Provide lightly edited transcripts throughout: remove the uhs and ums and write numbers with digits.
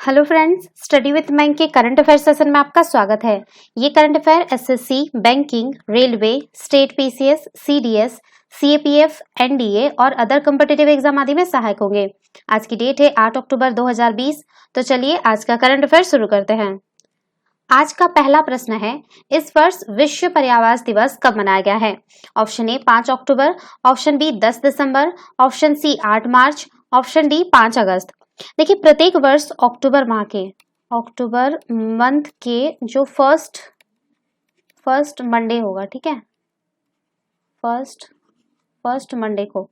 Hello friends, study with bank के current affair session में आपका स्वागत है। ये current affair SSC, banking, railway, state PCS, CDS, CAPF, NDA और अदर कॉम्पिटिटिव एग्जाम आदि में सहायक होंगे। आज की डेट है 8 अक्टूबर 2020। तो चलिए आज का करंट अफेयर शुरू करते हैं। आज का पहला प्रश्न है, इस वर्ष विश्व पर्यावरण दिवस कब मनाया गया है? ऑप्शन ए 5 अक्टूबर, ऑप्शन बी 10 दिसंबर, ऑप्शन सी 8 मार्च, ऑप्शन डी 5 अगस्त। देखिए, प्रत्येक वर्ष अक्टूबर मंथ के जो फर्स्ट मंडे होगा, ठीक है, फर्स्ट मंडे को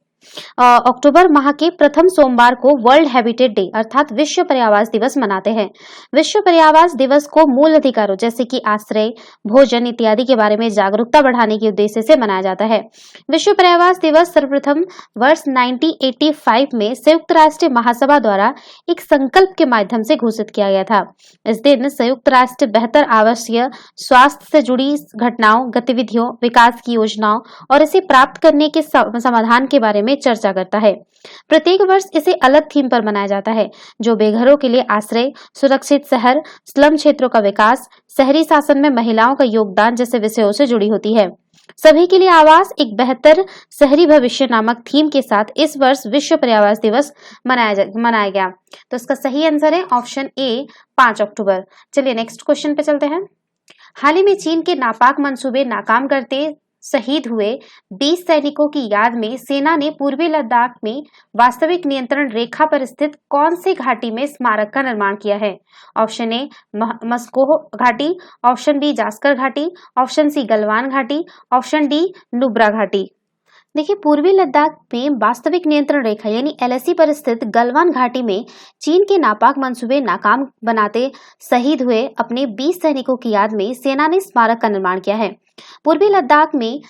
अक्टूबर माह के प्रथम सोमवार को वर्ल्ड हैबिटेट डे अर्थात विश्व पर्यावरण दिवस मनाते हैं। विश्व पर्यावरण दिवस को मूल अधिकारों जैसे कि आश्रय, भोजन इत्यादि के बारे में जागरूकता बढ़ाने के उद्देश्य से मनाया जाता है। विश्व पर्यावरण दिवस सर्वप्रथम वर्ष 1985 में संयुक्त राष्ट्र महासभा द्वारा एक संकल्प के माध्यम से घोषित किया गया था। इस दिन संयुक्त राष्ट्र बेहतर आवासीय स्वास्थ्य से जुड़ी घटनाओं, गतिविधियों, विकास की योजनाओं और इसे प्राप्त करने के समाधान के बारे में चर्चा करता है। प्रत्येक वर्ष इसे अलग थीम पर मनाया जाता है, जो बेघरों के लिए आश्रय, सुरक्षित शहर, स्लम क्षेत्रों का विकास, शहरी शासन में महिलाओं का योगदान जैसे विषयों से जुड़ी होती है। सभी के लिए आवास, एक बेहतर शहरी भविष्य नामक थीम के साथ इस वर्ष विश्व पर्यावरण दिवस मनाया गया। तो इसका सही आंसर है ऑप्शन ए 5 अक्टूबर। चलिए नेक्स्ट क्वेश्चन पे चलते हैं। हाल ही में चीन के नापाक मंसूबे नाकाम करते शहीद हुए 20 सैनिकों की याद में सेना ने पूर्वी लद्दाख में वास्तविक नियंत्रण रेखा पर स्थित कौन सी घाटी में स्मारक का निर्माण किया है? ऑप्शन ए मस्कोह घाटी, ऑप्शन बी जास्कर घाटी, ऑप्शन सी गलवान घाटी, ऑप्शन डी नुब्रा घाटी। देखिए, पूर्वी लद्दाख में वास्तविक नियंत्रण रेखा यानी एलएसी पर स्थित गलवान घाटी में चीन के नापाक मंसूबे नाकाम बनाते शहीद हुए अपने 20 सैनिकों की याद में सेना ने स्मारक का निर्माण किया है। पूर्वी लद्दाख में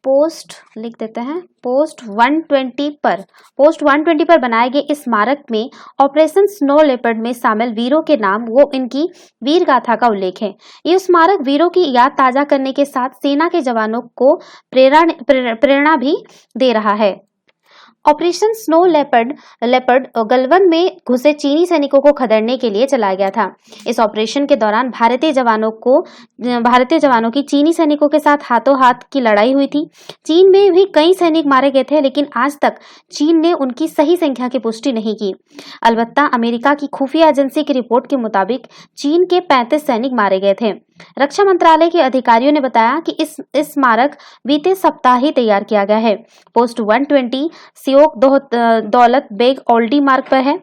पोस्ट 120 पर बनाए गए इस स्मारक में ऑपरेशन स्नो लेपर्ड में शामिल वीरों के नाम वो इनकी वीर गाथा का उल्लेख है। ये स्मारक वीरों की याद ताजा करने के साथ सेना के जवानों को प्रेरणा भी दे रहा है। ऑपरेशन स्नो लेपर्ड गलवान में घुसे चीनी सैनिकों को खदेड़ने के लिए चलाया गया था। इस ऑपरेशन के दौरान भारतीय जवानों की चीनी सैनिकों के साथ हाथों हाथ की लड़ाई हुई थी। चीन में भी कई सैनिक मारे गए थे, लेकिन आज तक चीन ने उनकी सही संख्या की पुष्टि नहीं की। अलबत्ता अमेरिका की खुफिया एजेंसी की रिपोर्ट के मुताबिक चीन के 35 सैनिक मारे गए थे। रक्षा मंत्रालय के अधिकारियों ने बताया कि इस स्मारक बीते सप्ताह ही तैयार किया गया है। पोस्ट 120 सियोक दौलत बेग ओल्डी मार्ग पर है।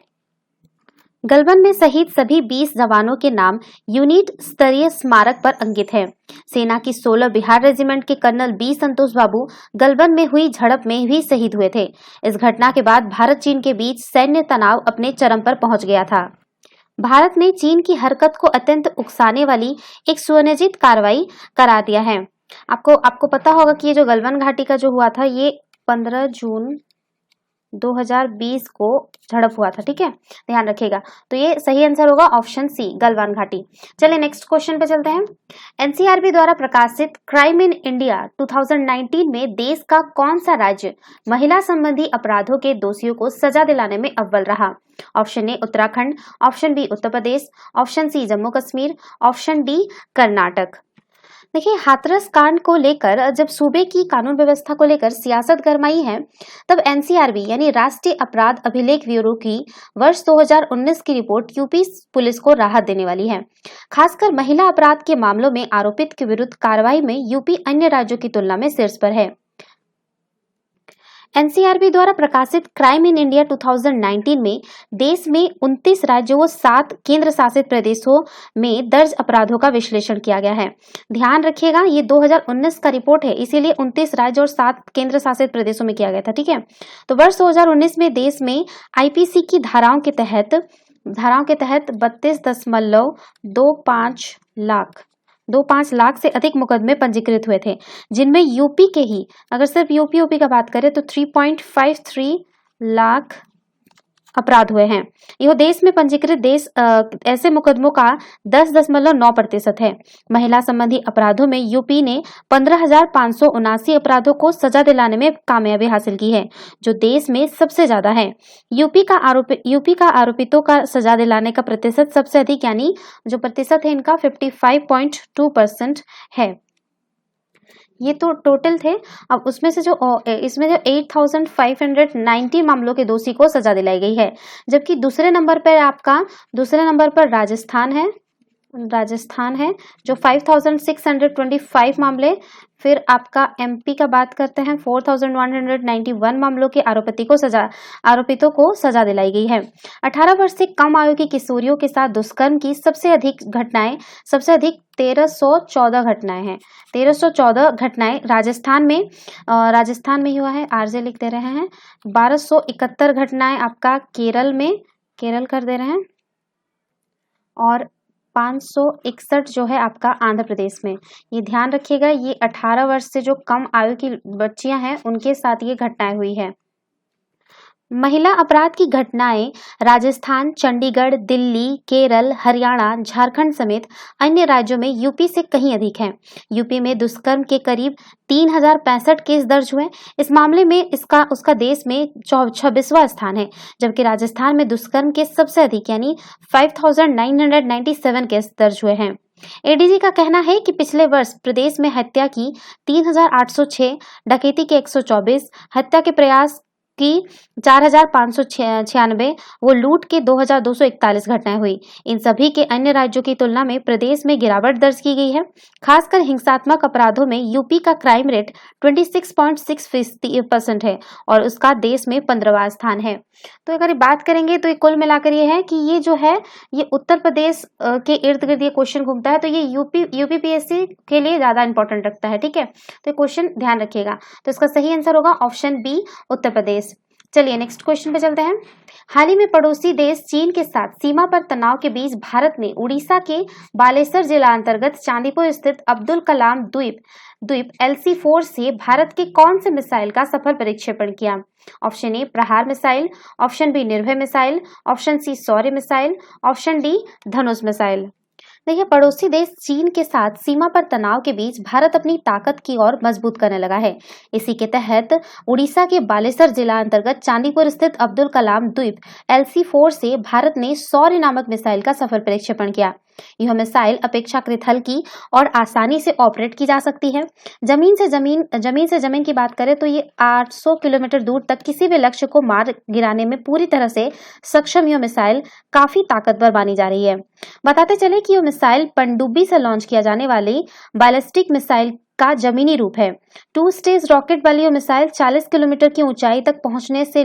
गलवान में शहीद सभी 20 जवानों के नाम यूनिट स्तरीय स्मारक पर अंकित है। सेना की 16 बिहार रेजिमेंट के कर्नल बी संतोष बाबू गलवान में हुई झड़प में भी शहीद हुए थे। इस घटना के बाद भारत चीन के बीच सैन्य तनाव अपने चरम पर पहुंच गया था। भारत ने चीन की हरकत को अत्यंत उकसाने वाली एक सुनियोजित कार्रवाई करार दिया है। आपको पता होगा कि ये जो गलवान घाटी का जो हुआ था, ये 15 जून 2020 को झड़प हुआ था, ठीक है, ध्यान रखिएगा। तो ये सही आंसर होगा ऑप्शन सी गलवान घाटी। चलिए नेक्स्ट क्वेश्चन पे चलते हैं। एनसीआरबी द्वारा प्रकाशित क्राइम इन इंडिया 2019 में देश का कौन सा राज्य महिला संबंधी अपराधों के दोषियों को सजा दिलाने में अव्वल रहा? Option A Uttarakhand, option B Uttar Pradesh, option C Jammu Kashmir, option D Karnataka. देखिए, हाथरस कांड को लेकर जब सूबे की कानून व्यवस्था को लेकर सियासत गरमाई है, तब एनसीआरबी यानी राष्ट्रीय अपराध अभिलेख ब्यूरो की वर्ष 2019 की रिपोर्ट यूपी पुलिस को राहत देने वाली है। खासकर महिला अपराध के मामलों में आरोपित के विरुद्ध कार्रवाई में यूपी अन्य राज्यों की तुलना में शीर्ष पर है। एनसीआरबी द्वारा प्रकाशित क्राइम इन इंडिया 2019 में देश में 29 राज्यों व 7 केंद्र शासित प्रदेशों में दर्ज अपराधों का विश्लेषण किया गया है। ध्यान रखिएगा, ये 2019 का रिपोर्ट है, इसीलिए 29 राज्य और 7 केंद्र शासित प्रदेशों में किया गया था, ठीक है। तो वर्ष 2019 में देश में आईपीसी की धाराओं के तहत 32.25 लाख से अधिक मुकदमे पंजीकृत हुए थे, जिनमें यूपी के ही, अगर सिर्फ यूपी का बात करें तो 3.53 लाख अपराध हुए हैं। यह देश में पंजीकृत देश ऐसे मुकदमों का 10.9% है। महिला संबंधी अपराधों में यूपी ने 15,579 अपराधों को सजा दिलाने में कामयाबी हासिल की है, जो देश में सबसे ज्यादा है। यूपी का आरोपितों का सजा दिलाने का प्रतिशत सबसे अधिक, यानी जो प्रतिशत है इनका 55.2% है। ये तो टोटल थे। अब उसमें से इसमें जो 8,590 मामलों के दोषी को सजा दिलाई गई है, जबकि दूसरे नंबर पर राजस्थान है जो 5,625 मामले। फिर आपका एमपी का बात करते हैं, 4,191 मामलों के आरोपितों को सजा दिलाई गई है। 18 वर्ष से कम आयु की किशोरियों के साथ दुष्कर्म की सबसे अधिक 1314 घटनाएं हैं। 1314 घटनाएं राजस्थान में हुआ है, आरजे लिख दे रहे हैं। 1271 घटनाएं आपका केरल कर दे रहे हैं, और 561 जो है आपका आंध्र प्रदेश में। ये ध्यान रखिएगा, ये 18 वर्ष से जो कम आयु की बच्चियां हैं उनके साथ ये घटनाएं हुई है। महिला अपराध की घटनाएं राजस्थान, चंडीगढ़, दिल्ली, केरल, हरियाणा, झारखंड समेत अन्य राज्यों में यूपी से कहीं अधिक हैं। यूपी में दुष्कर्म के करीब 3,065 केस दर्ज हुए। इस मामले में उसका देश में 26वां स्थान है, जबकि राजस्थान में दुष्कर्म के सबसे अधिक यानी 5,997 केस दर्ज हुए हैं। एडीजी का कहना है कि पिछले वर्ष प्रदेश में हत्या की 3,806, डकैती के 124, हत्या के प्रयास की 4,596, वो लूट के 2,241 घटनाएं हुई। इन सभी के अन्य राज्यों की तुलना में प्रदेश में गिरावट दर्ज की गई है। खासकर हिंसात्मक अपराधों में यूपी का क्राइम रेट 26.6% है और उसका देश में 15वां स्थान है। तो अगर बात करेंगे तो ये कुल मिलाकर ये है कि ये जो है ये उत्तर प्रदेश के इर्द गिर्द ये क्वेश्चन घूमता है, तो ये यूपीपीएससी के लिए ज्यादा इंपॉर्टेंट रखता है। ठीक है, तो ये क्वेश्चन ध्यान रखिएगा। तो इसका सही आंसर होगा ऑप्शन बी, उत्तर प्रदेश। चलिए नेक्स्ट क्वेश्चन पे चलते हैं। हाल ही में पड़ोसी देश चीन के साथ सीमा पर तनाव के बीच भारत ने उड़ीसा के बालेश्वर जिला अंतर्गत चांदीपुर स्थित अब्दुल कलाम द्वीप LC-4 से भारत के कौन से मिसाइल का सफल प्रक्षेपण किया? ऑप्शन ए प्रहार मिसाइल, ऑप्शन बी निर्भय मिसाइल, ऑप्शन सी शौर्य मिसाइल, ऑप्शन डी धनुष मिसाइल। देखिए, पड़ोसी देश चीन के साथ सीमा पर तनाव के बीच भारत अपनी ताकत की ओर मजबूत करने लगा है। इसी के तहत उड़ीसा के बालेश्वर जिला अंतर्गत चांदीपुर स्थित अब्दुल कलाम द्वीप LC-4 से भारत ने शौर्य नामक मिसाइल का सफल प्रक्षेपण किया। यह मिसाइल अपेक्षाकृत हल्की और आसानी से ऑपरेट की जा सकती है। जमीन से जमीन की बात करें तो ये 800 किलोमीटर दूर तक किसी भी लक्ष्य को मार गिराने में पूरी तरह से सक्षम यह मिसाइल काफी ताकतवर मानी जा रही है। बताते चले कि यह मिसाइल पनडुब्बी से लॉन्च किया जाने वाली बैलिस्टिक मिसाइल का जमीनी रूप है। 2 स्टेज रॉकेट वाली यह मिसाइल 40 किलोमीटर की ऊंचाई तक पहुंचने से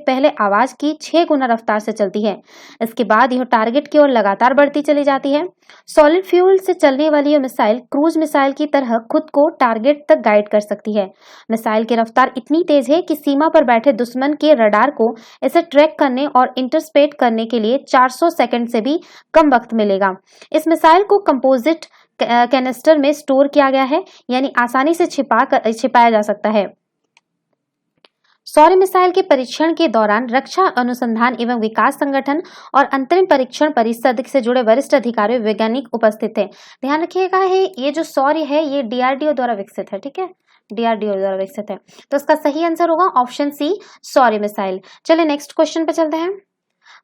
पहले आवाज की 6 गुना रफ्तार से चलती है। इसके बाद यह टारगेट की ओर लगातार बढ़ती चली जाती है। सॉलिड फ्यूल से चलने वाली यह मिसाइल क्रूज मिसाइल की तरह खुद को टारगेट तक गाइड कर सकती है। मिसाइल की रफ्तार इतनी तेज है कि सीमा पर बैठे दुश्मन के रडार को इसे ट्रैक करने और इंटरसेप्ट करने के लिए 400 सेकंड से भी कम वक्त मिलेगा। इस मिसाइल को कंपोजिट कैनिस्टर में स्टोर किया गया है, यानी आसानी से छिपाया जा सकता है। शौर्य मिसाइल के परीक्षण के दौरान रक्षा अनुसंधान एवं विकास संगठन और अंतरिम परीक्षण परिषद से जुड़े वरिष्ठ अधिकारी वैज्ञानिक उपस्थित थे। ध्यान रखिएगा, ये जो शौर्य है ये DRDO द्वारा विकसित है। ठीक है, DRDO द्वारा विकसित है। तो इसका सही आंसर होगा ऑप्शन सी, शौर्य मिसाइल। चलिए नेक्स्ट क्वेश्चन पे चलते हैं।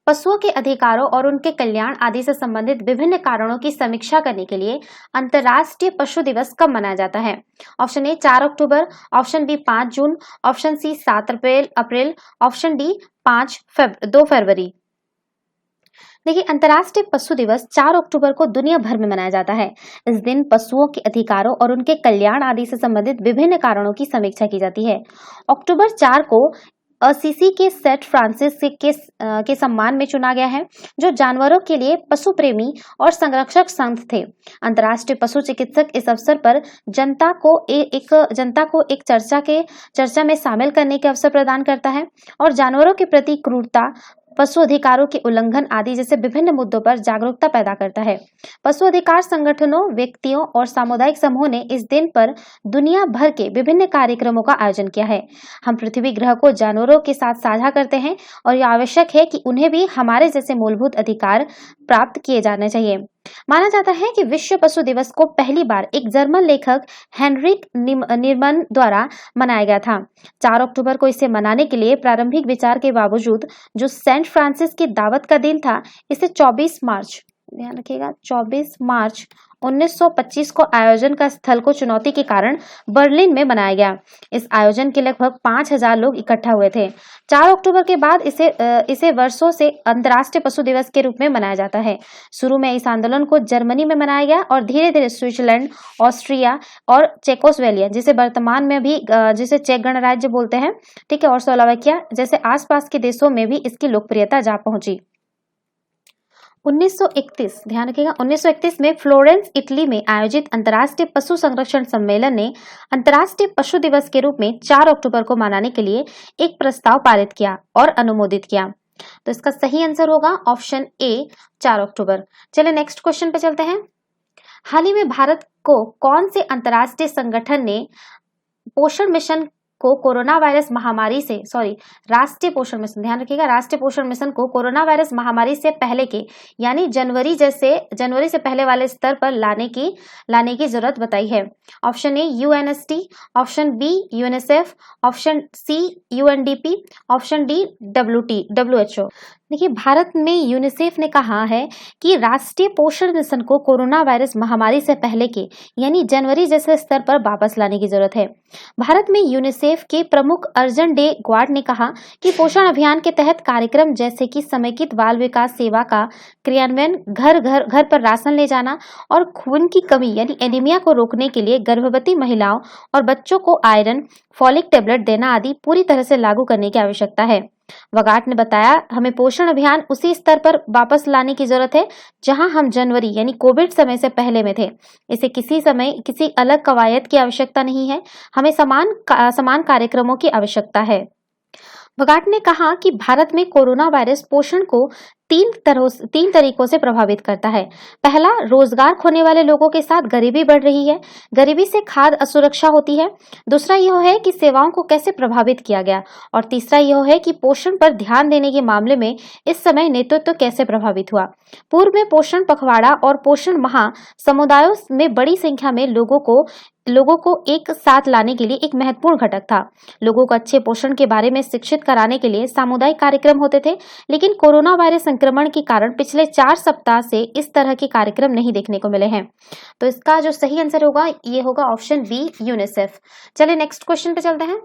पशुओं के अधिकारों और उनके कल्याण आदि से संबंधित विभिन्न कारणों की समीक्षा करने के लिए अंतर्राष्ट्रीय पशु दिवस कब मनाया जाता है? ऑप्शन ए 4 अक्टूबर, ऑप्शन बी 5 जून, ऑप्शन सी 7 अप्रैल, ऑप्शन डी 2 फरवरी। देखिए, अंतर्राष्ट्रीय पशु दिवस 4 अक्टूबर को दुनिया भर में मनाया जाता है। इस दिन पशुओं के अधिकारों और उनके कल्याण आदि से संबंधित विभिन्न कारणों की समीक्षा की जाती है। अक्टूबर 4 को असीसी के सेंट फ्रांसिस के सम्मान में चुना गया है, जो जानवरों के लिए पशु प्रेमी और संरक्षक संत थे। अंतर्राष्ट्रीय पशु चिकित्सक इस अवसर पर जनता को एक चर्चा में शामिल करने के अवसर प्रदान करता है और जानवरों के प्रति क्रूरता, पशु अधिकारों के उल्लंघन आदि जैसे विभिन्न मुद्दों पर जागरूकता पैदा करता है। पशु अधिकार संगठनों, व्यक्तियों और सामुदायिक समूहों ने इस दिन पर दुनिया भर के विभिन्न कार्यक्रमों का आयोजन किया है। हम पृथ्वी ग्रह को जानवरों के साथ साझा करते हैं और यह आवश्यक है कि उन्हें भी हमारे जैसे मूलभूत अधिकार प्राप्त किए जाने चाहिए। माना जाता है कि विश्व पशु दिवस को पहली बार एक जर्मन लेखक हेनरिक नीमन द्वारा मनाया गया था। 4 अक्टूबर को इसे मनाने के लिए प्रारंभिक विचार के बावजूद जो सेंट फ्रांसिस की दावत का दिन था, इसे 24 मार्च, ध्यान रखिएगा, 24 मार्च 1925 को आयोजन का स्थल को चुनौती के कारण बर्लिन में मनाया गया। इस आयोजन के लगभग 5000 लोग इकट्ठा हुए थे। 4 अक्टूबर के बाद इसे वर्षों से अंतर्राष्ट्रीय पशु दिवस के रूप में मनाया जाता है। शुरू में इस आंदोलन को जर्मनी में मनाया गया और धीरे धीरे स्विट्जरलैंड, ऑस्ट्रिया और चेकोस्लोवाकिया, जिसे वर्तमान में भी जिसे चेक गणराज्य बोलते हैं, ठीक है, और स्लोवाकिया जैसे आसपास के देशों में भी इसकी लोकप्रियता जा पहुंची। 1931, ध्यान रखिएगा, 1931 में फ्लोरेंस, इटली में आयोजित अंतर्राष्ट्रीय पशु संरक्षण सम्मेलन ने अंतर्राष्ट्रीय पशु दिवस के रूप में 4 अक्टूबर को मनाने के लिए एक प्रस्ताव पारित किया और अनुमोदित किया। तो इसका सही आंसर होगा ऑप्शन ए, 4 अक्टूबर। चलिए नेक्स्ट क्वेश्चन पे चलते हैं। हाल ही में भारत को कौन से अंतर्राष्ट्रीय संगठन ने पोषण मिशन को कोरोना वायरस महामारी से राष्ट्रीय पोषण मिशन, ध्यान रखिएगा, राष्ट्रीय पोषण मिशन को कोरोना वायरस महामारी से पहले के यानी जनवरी से पहले वाले स्तर पर लाने की जरूरत बताई है। Option A UNST, option B UNICEF, option C UNDP, option D WHO. देखिए, भारत में यूनिसेफ ने कहा है कि राष्ट्रीय पोषण मिशन को कोरोना वायरस महामारी से पहले के यानी जनवरी जैसे स्तर पर वापस लाने की जरूरत है। भारत में यूनिसेफ के प्रमुख अर्जन डे ग्वार्ड ने कहा कि पोषण अभियान के तहत कार्यक्रम जैसे कि समेकित बाल विकास सेवा का क्रियान्वयन, घर पर राशन ले जाना और खून की कमी यानी एनीमिया को रोकने के लिए गर्भवती महिलाओं और बच्चों को आयरन, फॉलिक टेबलेट देना आदि पूरी तरह से लागू करने की आवश्यकता है। वगाट ने बताया, हमें पोषण अभियान उसी स्तर पर वापस लाने की जरूरत है जहां हम जनवरी यानी कोविड समय से पहले में थे। इसे किसी अलग कवायद की आवश्यकता नहीं है, हमें समान कार्यक्रमों की आवश्यकता है। वगाट ने कहा कि भारत में कोरोना वायरस पोषण को तीन तरीकों से प्रभावित करता है। पहला, रोजगार खोने वाले लोगों के साथ गरीबी बढ़ रही है, गरीबी से खाद्य असुरक्षा होती है। दूसरा यह है कि सेवाओं को कैसे प्रभावित किया गया और तीसरा यह है कि पोषण पर ध्यान देने के मामले में इस समय नेतृत्व कैसे प्रभावित हुआ। पूर्व में पोषण पखवाड़ा और पोषण माह समुदायों में बड़ी संख्या में लोगों को एक साथ लाने के लिए एक महत्वपूर्ण घटक था। लोगों को अच्छे पोषण के बारे में शिक्षित कराने के लिए सामुदायिक कार्यक्रम होते थे, लेकिन कोरोना वायरस संक्रमण के कारण पिछले 4 सप्ताह से इस तरह के कार्यक्रम नहीं देखने को मिले हैं। तो इसका जो सही आंसर होगा ये होगा ऑप्शन बी, यूनिसेफ। चलिए नेक्स्ट क्वेश्चन पे चलते हैं।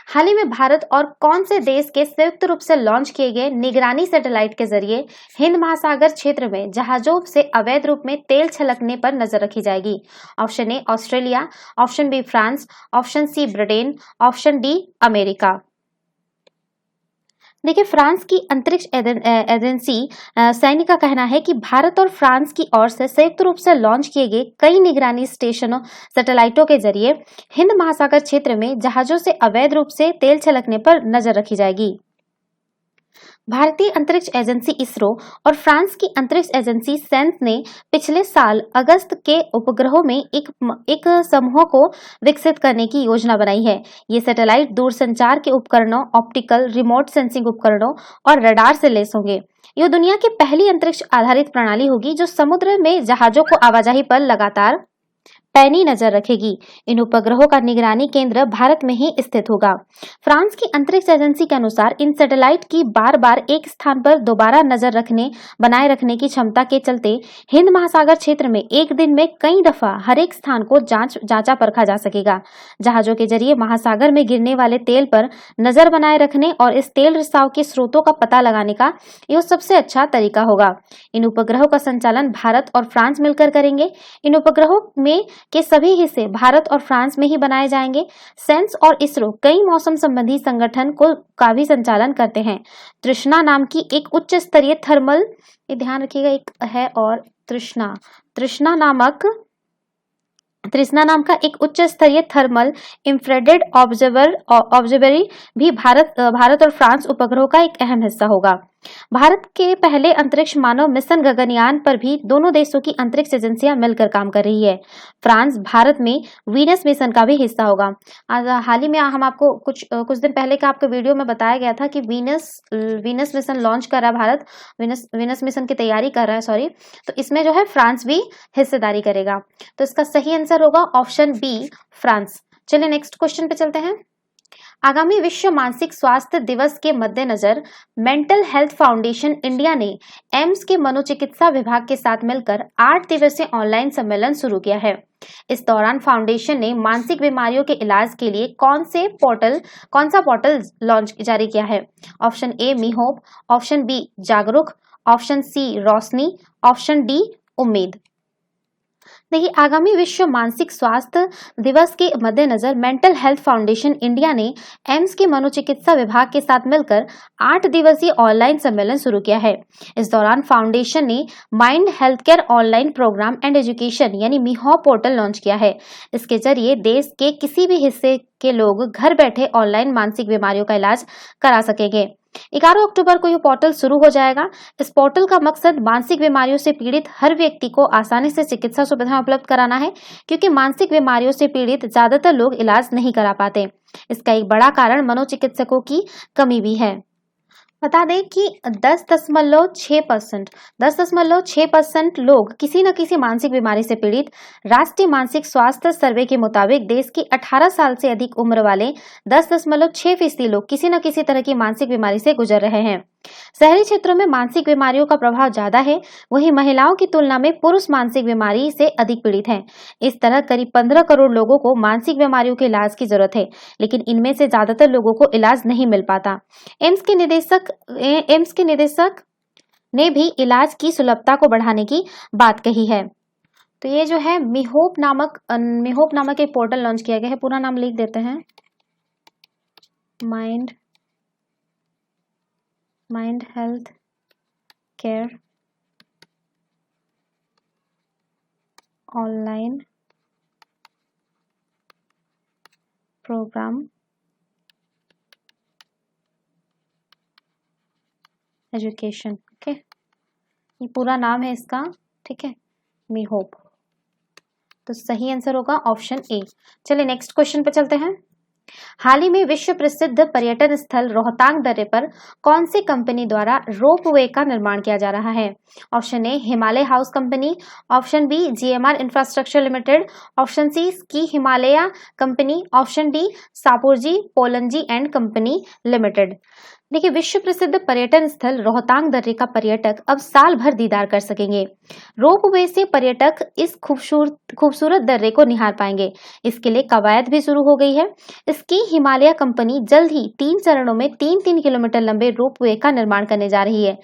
हाल ही में भारत और कौन से देश के संयुक्त रूप से लॉन्च किए गए निगरानी सैटेलाइट के जरिए हिंद महासागर क्षेत्र में जहाजों से अवैध रूप में तेल छलकने पर नजर रखी जाएगी? Option A Australia, option B France, option C Britain, option D America. देखिए, फ्रांस की अंतरिक्ष एजेंसी सैन्य का कहना है कि भारत और फ्रांस की ओर से संयुक्त रूप से लॉन्च किए गए कई निगरानी स्टेशनों सैटेलाइटों के जरिए हिंद महासागर क्षेत्र में जहाजों से अवैध रूप से तेल छलकने पर नजर रखी जाएगी। भारतीय अंतरिक्ष एजेंसी इसरो और फ्रांस की अंतरिक्ष एजेंसी सेंस ने पिछले साल अगस्त के उपग्रहों में एक समूह को विकसित करने की योजना बनाई है। ये सैटेलाइट दूरसंचार के उपकरणों, ऑप्टिकल, रिमोट सेंसिंग उपकरणों और रडार से लैस होंगे। यह दुनिया की पहली अंतरिक्ष आधारित प्रणाली होगी जो समुद्र में जहाजों को आवाजाही पर लगातार पैनी नजर रखेगी। इन उपग्रहों का निगरानी केंद्र भारत में ही स्थित होगा। फ्रांस की अंतरिक्ष एजेंसी के अनुसार इन सैटेलाइट की बार-बार एक स्थान पर दोबारा नजर बनाए रखने की क्षमता के चलते हिंद महासागर क्षेत्र में एक दिन में कई दफा हर एक स्थान को जांचा परखा जा सकेगा। जहाजों के जरिए महासागर में गिरने वाले तेल पर नजर बनाए रखने और इस तेल रिसाव के स्रोतों का पता लगाने का यह सबसे अच्छा तरीका होगा। इन उपग्रहों का संचालन भारत और फ्रांस मिलकर करेंगे। इन उपग्रहों में के सभी हिस्से भारत और फ्रांस में ही बनाए जाएंगे। सेंस और इसरो कई मौसम संबंधी संगठन का भी संचालन करते हैं। तृष्णा नाम की एक उच्च स्तरीय थर्मल, ये ध्यान रखिएगा, एक है और तृष्णा नाम का एक उच्च स्तरीय थर्मल इंफ्रारेड ऑब्जर्वरी भी भारत और फ्रांस उपग्रहों का एक अहम हिस्सा होगा। भारत के पहले अंतरिक्ष मानव मिशन गगनयान पर भी दोनों देशों की अंतरिक्ष एजेंसियां मिलकर काम कर रही है। फ्रांस भारत में वीनस मिशन का भी हिस्सा होगा। हाल ही में हम आपको कुछ दिन पहले का आपको वीडियो में बताया गया था कि वीनस मिशन लॉन्च कर रहा है भारत, वीनस मिशन की तैयारी कर रहा है, सॉरी। तो इसमें जो है फ्रांस भी हिस्सेदारी करेगा। तो इसका सही आंसर होगा ऑप्शन बी, फ्रांस। चलिए नेक्स्ट क्वेश्चन पे चलते हैं। आगामी विश्व मानसिक स्वास्थ्य दिवस के मद्देनजर मेंटल हेल्थ फाउंडेशन इंडिया ने एम्स के मनोचिकित्सा विभाग के साथ मिलकर 8 दिवसीय ऑनलाइन सम्मेलन शुरू किया है। इस दौरान फाउंडेशन ने मानसिक बीमारियों के इलाज के लिए कौन सा पोर्टल लॉन्च जारी किया है? ऑप्शन ए मीहोप, ऑप्शन बी जागरूक, ऑप्शन सी रोशनी, ऑप्शन डी उम्मीद। देखिए, आगामी विश्व मानसिक स्वास्थ्य दिवस के मद्देनजर मेंटल हेल्थ फाउंडेशन इंडिया ने एम्स के मनोचिकित्सा विभाग के साथ मिलकर 8 दिवसीय ऑनलाइन सम्मेलन शुरू किया है। इस दौरान फाउंडेशन ने mind health care online programme and education यानी मीहॉप पोर्टल लॉन्च किया है। इसके जरिए देश के किसी भी हिस्से के लोग घर बैठे ऑनलाइन मानसिक बीमारियों का इलाज करा सकेंगे। 11 अक्टूबर को यह पोर्टल शुरू हो जाएगा। इस पोर्टल का मकसद मानसिक बीमारियों से पीड़ित हर व्यक्ति को आसानी से चिकित्सा सुविधाएं उपलब्ध कराना है, क्योंकि मानसिक बीमारियों से पीड़ित ज्यादातर लोग इलाज नहीं करा पाते। इसका एक बड़ा कारण मनोचिकित्सकों की कमी भी है। बता दें कि 10.6% लोग किसी न किसी मानसिक बीमारी से पीड़ित। राष्ट्रीय मानसिक स्वास्थ्य सर्वे के मुताबिक देश की 18 साल से अधिक उम्र वाले 10.6% लोग किसी न किसी तरह की मानसिक बीमारी से गुजर रहे हैं। शहरी क्षेत्रों में मानसिक बीमारियों का प्रभाव ज्यादा है, वहीं महिलाओं की तुलना में पुरुष मानसिक बीमारी से अधिक पीड़ित हैं। इस तरह करीब 15 करोड़ लोगों को मानसिक बीमारियों के इलाज की जरूरत है, लेकिन इनमें से ज्यादातर लोगों को इलाज नहीं मिल पाता। एम्स के निदेशक ने भी इलाज की सुलभता को बढ़ाने की बात कही है। तो ये जो है मीहोप नामक एक पोर्टल लॉन्च किया गया है। पूरा नाम लिख देते हैं, mind health care online programme education. Okay, ये पूरा नाम है इसका, ठीक है, मीहोप। तो सही आंसर होगा ऑप्शन ए। चलिए नेक्स्ट क्वेश्चन पे चलते हैं। हाल ही में विश्व प्रसिद्ध पर्यटन स्थल रोहतांग दर्रे पर कौन सी कंपनी द्वारा रोपवे का निर्माण किया जा रहा है? Option A Himalaya house company, option B GMR infrastructure limited, option C ski Himalaya company, option D Shapoorji Pallonji and company limited. देखिए, विश्व प्रसिद्ध पर्यटन स्थल रोहतांग दर्रे का पर्यटक अब साल भर दीदार कर सकेंगे। रोपवे से पर्यटक इस खूबसूरत दर्रे को निहार पाएंगे। इसके लिए कवायद भी शुरू हो गई है। स्की हिमालय कंपनी जल्द ही 3 चरणों में 3-3 किलोमीटर लंबे रोपवे का निर्माण करने जा रही है।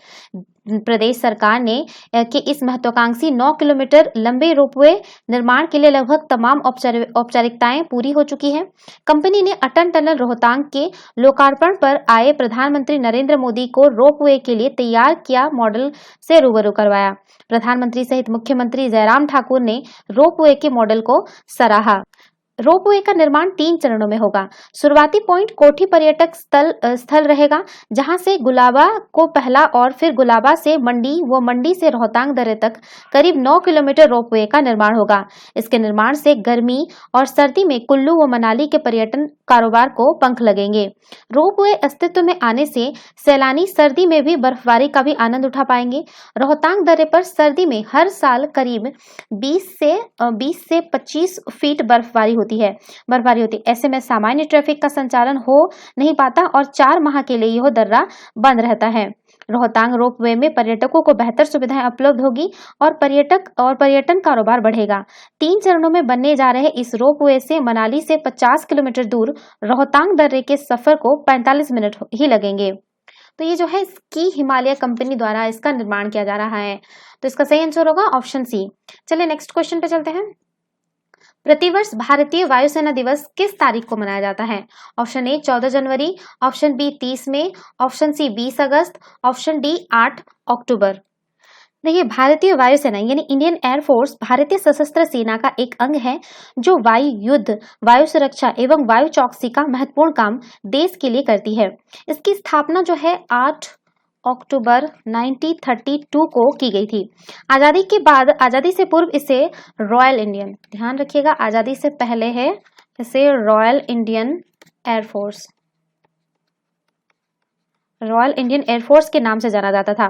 प्रदेश सरकार ने कि इस महत्वाकांक्षी 9 किलोमीटर लंबे रोपवे निर्माण के लिए लगभग तमाम औपचारिकताएं पूरी हो चुकी हैं। कंपनी ने अटल टनल रोहतांग के लोकार्पण पर आए प्रधानमंत्री नरेंद्र मोदी को रोपवे के लिए तैयार किया मॉडल से रूबरू करवाया। प्रधानमंत्री सहित मुख्यमंत्री जयराम ठाकुर ने रोपवे के मॉडल को सराहा। रोपवे का निर्माण 3 चरणों में होगा। शुरुआती पॉइंट कोठी पर्यटक स्थल रहेगा, जहां से गुलाबा को पहला और फिर गुलाबा से मंडी व मंडी से रोहतांग दर्रे तक करीब 9 किलोमीटर रोपवे का निर्माण होगा। इसके निर्माण से गर्मी और सर्दी में कुल्लू व मनाली के पर्यटन कारोबार को पंख लगेंगे। रोपवे अस्तित्व में आने से सैलानी सर्दी में भी बर्फबारी का भी आनंद उठा पाएंगे। रोहतांग दर्रे पर सर्दी में हर साल करीब 20 से 25 फीट बर्फबारी होती है। ऐसे में सामान्य ट्रैफिक का संचालन हो नहीं पाता और 4 माह के लिए यह दर्रा बंद रहता है। रोहतांग रोपवे में पर्यटकों को बेहतर सुविधाएं उपलब्ध होगी और पर्यटन कारोबार बढ़ेगा। 3 चरणों में बनने जा रहे इस रोपवे से मनाली से 50 किलोमीटर दूर रोहतांग दर्रे के सफर को 45 मिनट ही लगेंगे। तो ये जो है स्की हिमालय कंपनी द्वारा इसका निर्माण किया जा रहा है। तो इसका सही आंसर होगा ऑप्शन सी। चलिए नेक्स्ट क्वेश्चन पे चलते हैं। प्रतिवर्ष भारतीय वायुसेना दिवस किस तारीख को मनाया जाता है? ऑप्शन ए 14 जनवरी, ऑप्शन बी 30 मई, ऑप्शन सी 20 अगस्त, ऑप्शन डी 8 अक्टूबर। देखिए, भारतीय वायुसेना यानी इंडियन एयरफोर्स भारतीय सशस्त्र सेना का एक अंग है जो वायु युद्ध, वायु सुरक्षा एवं वायु चौकसी का महत्वपूर्ण काम देश के लिए करती है। इसकी स्थापना जो है 8 अक्टूबर 1932 को की गई थी। आज़ादी के बाद, आज़ादी से पूर्व इसे रॉयल इंडियन, ध्यान रखिएगा, आज़ादी से पहले है इसे royal Indian air force, royal Indian air force के नाम से जाना जाता था।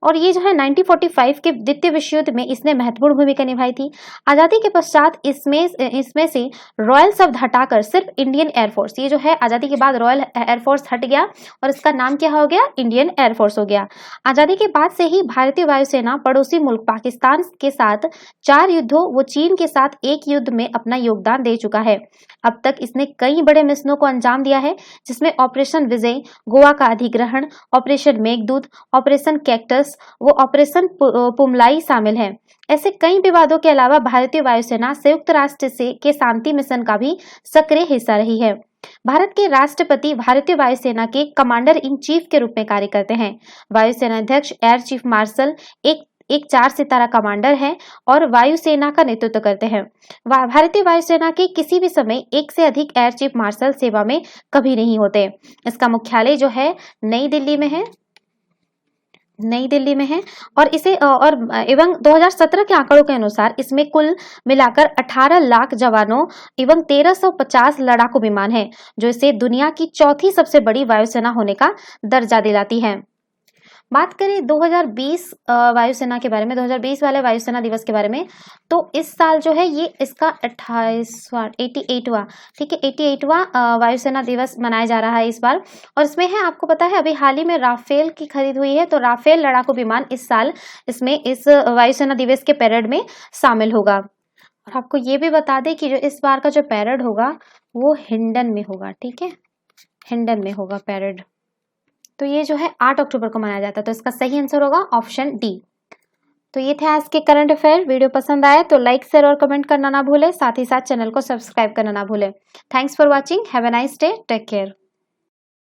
और ये जो है 1945 के द्वितीय विश्व युद्ध में इसने महत्वपूर्ण भूमिका निभाई थी। आज़ादी के पश्चात इसमें से रॉयल शब्द हटाकर सिर्फ इंडियन एयरफोर्स, ये जो है आज़ादी के बाद रॉयल एयरफोर्स हट गया और इसका नाम क्या हो गया, इंडियन एयरफोर्स हो गया। आज़ादी के बाद से ही भारतीय वायुसेना पड़ोसी मुल्क पाकिस्तान के साथ 4 युद्धों व चीन के साथ एक युद्ध में अपना योगदान दे चुका है। अब तक इसने कई बड़े मिशनों को अंजाम दिया है, जिसमें ऑपरेशन विजय, गोवा का अधिग्रहण, ऑपरेशन मेघदूत, ऑपरेशन कैक्टस व ऑपरेशन पुमलाई शामिल हैं। ऐसे कई विवादों के अलावा भारतीय वायुसेना संयुक्त राष्ट्र के शांति मिशन का भी सक्रिय हिस्सा रही है। भारत के राष्ट्रपति भारतीय वायुसेना के कमांडर इन चीफ के रूप में कार्य करते हैं। वायुसेना अध्यक्ष एयर चीफ मार्शल एक 4 सितारा कमांडर है और वायुसेना का नेतृत्व करते हैं। भारतीय वायुसेना के किसी भी समय एक से अधिक एयर चीफ मार्शल सेवा में कभी नहीं होते। इसका मुख्यालय जो है नई दिल्ली में है, और इसे एवं 2017 के आंकड़ों के अनुसार इसमें कुल मिलाकर 18 लाख जवानों एवं 1350 लड़ाकू विमान हैं, जो इसे दुनिया की चौथी सबसे बड़ी वायुसेना होने का दर्जा दिलाती है। बात करें 2020 वायुसेना के बारे में, 2020 वाले वायुसेना दिवस के बारे में, तो इस साल जो है ये इसका 88वां, ठीक है, 88वां वायुसेना दिवस मनाया जा रहा है इस बार। और इसमें है, आपको पता है अभी हाल ही में राफेल की खरीद हुई है, तो राफेल लड़ाकू विमान इस साल इसमें इस वायुसेना दिवस के पैरेड में शामिल होगा। और आपको ये भी बता दें कि जो इस बार का जो पैरेड होगा वो हिंडन में होगा, ठीक है, हिंडन में होगा पैरेड। तो ये जो है 8 अक्टूबर को मनाया जाता है, तो इसका सही आंसर होगा ऑप्शन डी। तो ये थे आज के करंट अफेयर। वीडियो पसंद आए तो लाइक, शेयर और कमेंट करना ना भूलें, साथ ही साथ चैनल को सब्सक्राइब करना ना भूलें। Thanks for watching, have a nice day, take care.